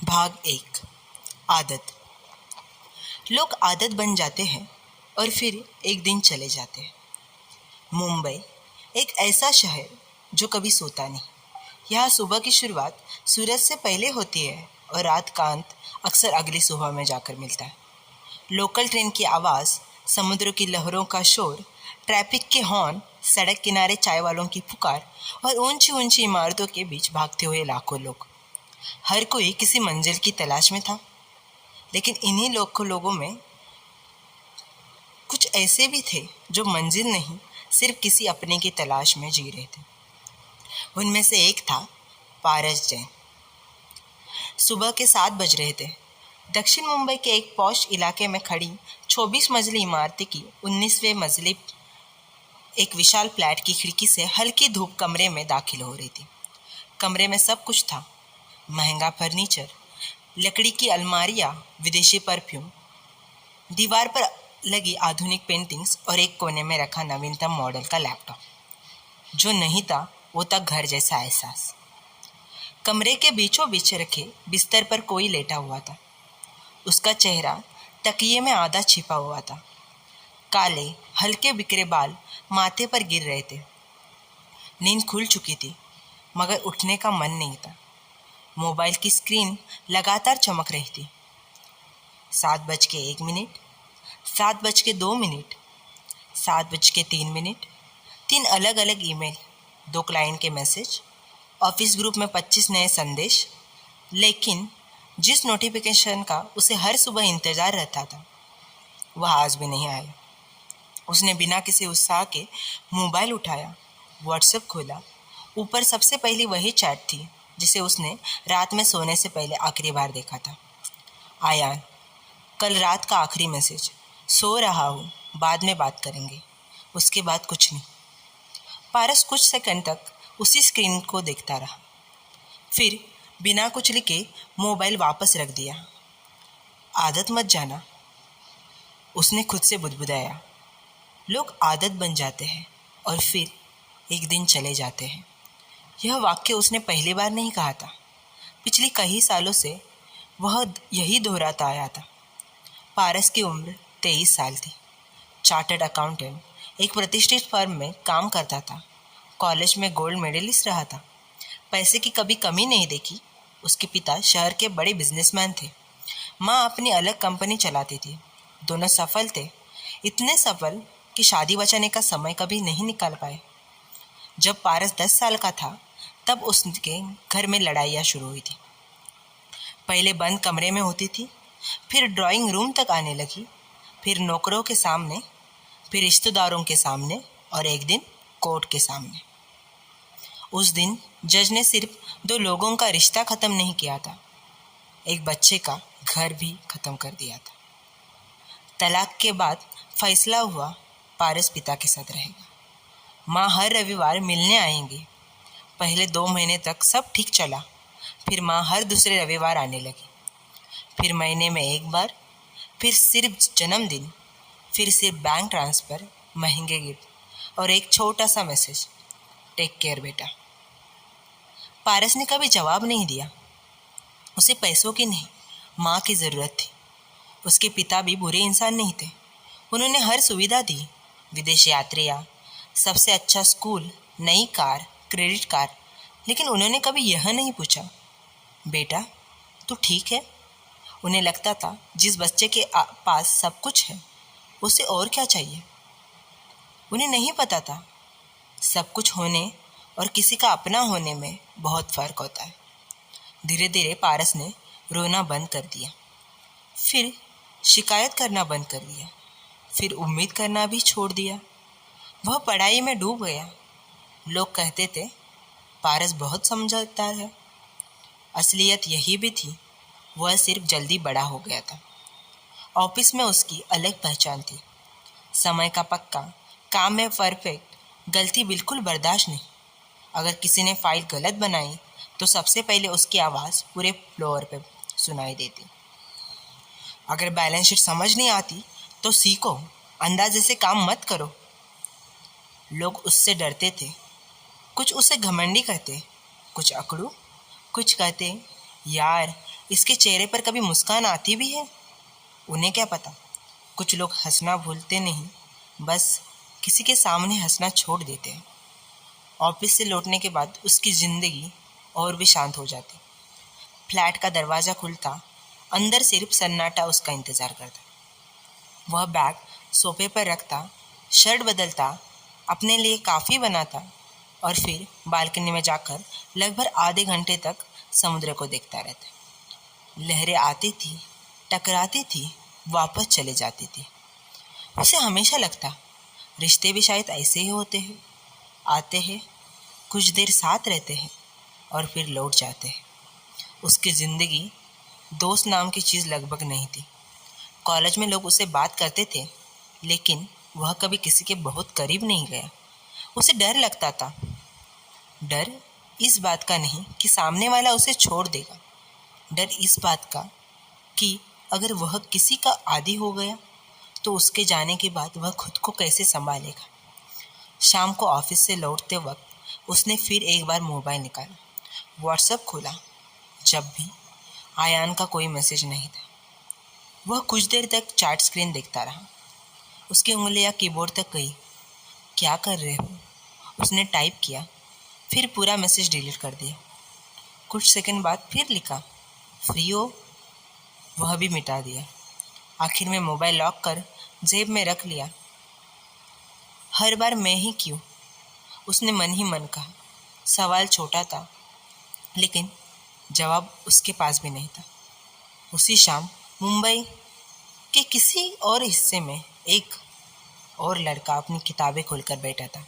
भाग 1। आदत। लोग आदत बन जाते हैं और फिर एक दिन चले जाते हैं। मुंबई एक ऐसा शहर जो कभी सोता नहीं। यहाँ सुबह की शुरुआत सूरज से पहले होती है और रात का अंत अक्सर अगली सुबह में जाकर मिलता है। लोकल ट्रेन की आवाज़, समुद्र की लहरों का शोर, ट्रैफिक के हॉर्न, सड़क किनारे चाय वालों की पुकार और ऊंची ऊंची इमारतों के बीच भागते हुए लाखों लोग। हर कोई किसी मंजिल की तलाश में था, लेकिन इन्हीं लोगों में कुछ ऐसे भी थे जो मंजिल नहीं, सिर्फ किसी अपने की तलाश में जी रहे थे। उनमें से एक था पारस जैन। सुबह के 7 बज रहे थे। दक्षिण मुंबई के एक पॉश इलाके में खड़ी 24 मंजिली इमारत की 19वें मंजिले एक विशाल फ्लैट की खिड़की से हल्की धूप कमरे में दाखिल हो रही थी। कमरे में सब कुछ था। महंगा फर्नीचर, लकड़ी की अलमारियाँ, विदेशी परफ्यूम, दीवार पर लगी आधुनिक पेंटिंग्स और एक कोने में रखा नवीनतम मॉडल का लैपटॉप। जो नहीं था वो था घर जैसा एहसास। कमरे के बीचों बीच रखे बिस्तर पर कोई लेटा हुआ था। उसका चेहरा तकिए में आधा छिपा हुआ था। काले हल्के बिखरे बाल माथे पर गिर रहे थे। नींद खुल चुकी थी, मगर उठने का मन नहीं था। मोबाइल की स्क्रीन लगातार चमक रही थी। 7:01, 7:02, 7:03। 3 अलग अलग ईमेल, 2 क्लाइंट के मैसेज, ऑफिस ग्रुप में 25 नए संदेश। लेकिन जिस नोटिफिकेशन का उसे हर सुबह इंतजार रहता था, वह आज भी नहीं आया। उसने बिना किसी उत्साह के मोबाइल उठाया, व्हाट्सएप खोला। ऊपर सबसे पहली वही चैट थी जिसे उसने रात में सोने से पहले आखिरी बार देखा था। आयान, कल रात का आखिरी मैसेज, सो रहा हूँ, बाद में बात करेंगे। उसके बाद कुछ नहीं। पारस कुछ सेकंड तक उसी स्क्रीन को देखता रहा, फिर बिना कुछ लिखे मोबाइल वापस रख दिया। आदत मत जाना, उसने खुद से बुदबुदाया। लोग आदत बन जाते हैं और फिर एक दिन चले जाते हैं। यह वाक्य उसने पहली बार नहीं कहा था। पिछले कई सालों से वह यही दोहराता आया था। पारस की उम्र 23 साल थी। चार्टर्ड अकाउंटेंट एक प्रतिष्ठित फर्म में काम करता था। कॉलेज में गोल्ड मेडलिस्ट रहा था। पैसे की कभी कमी नहीं देखी। उसके पिता शहर के बड़े बिजनेसमैन थे। माँ अपनी अलग कंपनी चलाती थी। दोनों सफल थे, इतने सफल कि शादी बचाने का समय कभी नहीं निकाल पाए। जब पारस 10 साल का था, तब उसके घर में लड़ाइयाँ शुरू हुई थी। पहले बंद कमरे में होती थी, फिर ड्राइंग रूम तक आने लगी, फिर नौकरों के सामने, फिर रिश्तेदारों के सामने और एक दिन कोर्ट के सामने। उस दिन जज ने सिर्फ 2 लोगों का रिश्ता ख़त्म नहीं किया था, एक बच्चे का घर भी ख़त्म कर दिया था। तलाक के बाद फैसला हुआ, पारस पिता के साथ रहेगा। माँ हर रविवार मिलने आएंगी। पहले 2 महीने तक सब ठीक चला, फिर माँ हर दूसरे रविवार आने लगी। फिर महीने में एक बार, फिर सिर्फ जन्मदिन, फिर सिर्फ बैंक ट्रांसफ़र, महंगे गिफ्ट और एक छोटा सा मैसेज, टेक केयर बेटा। पारस ने कभी जवाब नहीं दिया। उसे पैसों की नहीं, माँ की ज़रूरत थी। उसके पिता भी बुरे इंसान नहीं थे। उन्होंने हर सुविधा दी, विदेश यात्रियाँ, सबसे अच्छा स्कूल, नई कार, क्रेडिट कार्ड। लेकिन उन्होंने कभी यह नहीं पूछा, बेटा तू ठीक है? उन्हें लगता था जिस बच्चे के पास सब कुछ है, उसे और क्या चाहिए। उन्हें नहीं पता था सब कुछ होने और किसी का अपना होने में बहुत फ़र्क होता है। धीरे धीरे पारस ने रोना बंद कर दिया, फिर शिकायत करना बंद कर दिया, फिर उम्मीद करना भी छोड़ दिया। वह पढ़ाई में डूब गया। लोग कहते थे पारस बहुत समझदार है। असलियत यही भी थी, वह सिर्फ जल्दी बड़ा हो गया था। ऑफिस में उसकी अलग पहचान थी, समय का पक्का, काम में परफेक्ट, गलती बिल्कुल बर्दाश्त नहीं। अगर किसी ने फाइल गलत बनाई तो सबसे पहले उसकी आवाज़ पूरे फ्लोर पे सुनाई देती। अगर बैलेंस शीट समझ नहीं आती तो सीखो, अंदाजे से काम मत करो। लोग उससे डरते थे। कुछ उसे घमंडी कहते, कुछ अकड़ू, कुछ कहते यार इसके चेहरे पर कभी मुस्कान आती भी है? उन्हें क्या पता, कुछ लोग हंसना भूलते नहीं, बस किसी के सामने हंसना छोड़ देते हैं। ऑफिस से लौटने के बाद उसकी ज़िंदगी और भी शांत हो जाती। फ्लैट का दरवाज़ा खुलता, अंदर सिर्फ सन्नाटा उसका इंतज़ार करता। वह बैग सोफे पर रखता, शर्ट बदलता, अपने लिए काफ़ी बनाता और फिर बालकनी में जाकर लगभग आधे घंटे तक समुद्र को देखता रहता। लहरें आती थी, टकराती थी, वापस चले जाती थी। उसे हमेशा लगता, रिश्ते भी शायद ऐसे ही होते हैं, आते हैं, कुछ देर साथ रहते हैं और फिर लौट जाते हैं। उसकी ज़िंदगी दोस्त नाम की चीज़ लगभग नहीं थी। कॉलेज में लोग उससे बात करते थे, लेकिन वह कभी किसी के बहुत करीब नहीं गया। उसे डर लगता था। डर इस बात का नहीं कि सामने वाला उसे छोड़ देगा, डर इस बात का कि अगर वह किसी का आदी हो गया तो उसके जाने के बाद वह खुद को कैसे संभालेगा। शाम को ऑफिस से लौटते वक्त उसने फिर एक बार मोबाइल निकाला, व्हाट्सएप खोला। जब भी आयान का कोई मैसेज नहीं था। वह कुछ देर तक चैट स्क्रीन देखता रहा। उसकी उंगलियां कीबोर्ड तक गई। क्या कर रहे हो? उसने टाइप किया, फिर पूरा मैसेज डिलीट कर दिया। कुछ सेकंड बाद फिर लिखा, फ्री हो? वह भी मिटा दिया। आखिर में मोबाइल लॉक कर जेब में रख लिया। हर बार मैं ही क्यों? उसने मन ही मन कहा। सवाल छोटा था, लेकिन जवाब उसके पास भी नहीं था। उसी शाम मुंबई के किसी और हिस्से में एक और लड़का अपनी किताबें खोलकर बैठा था।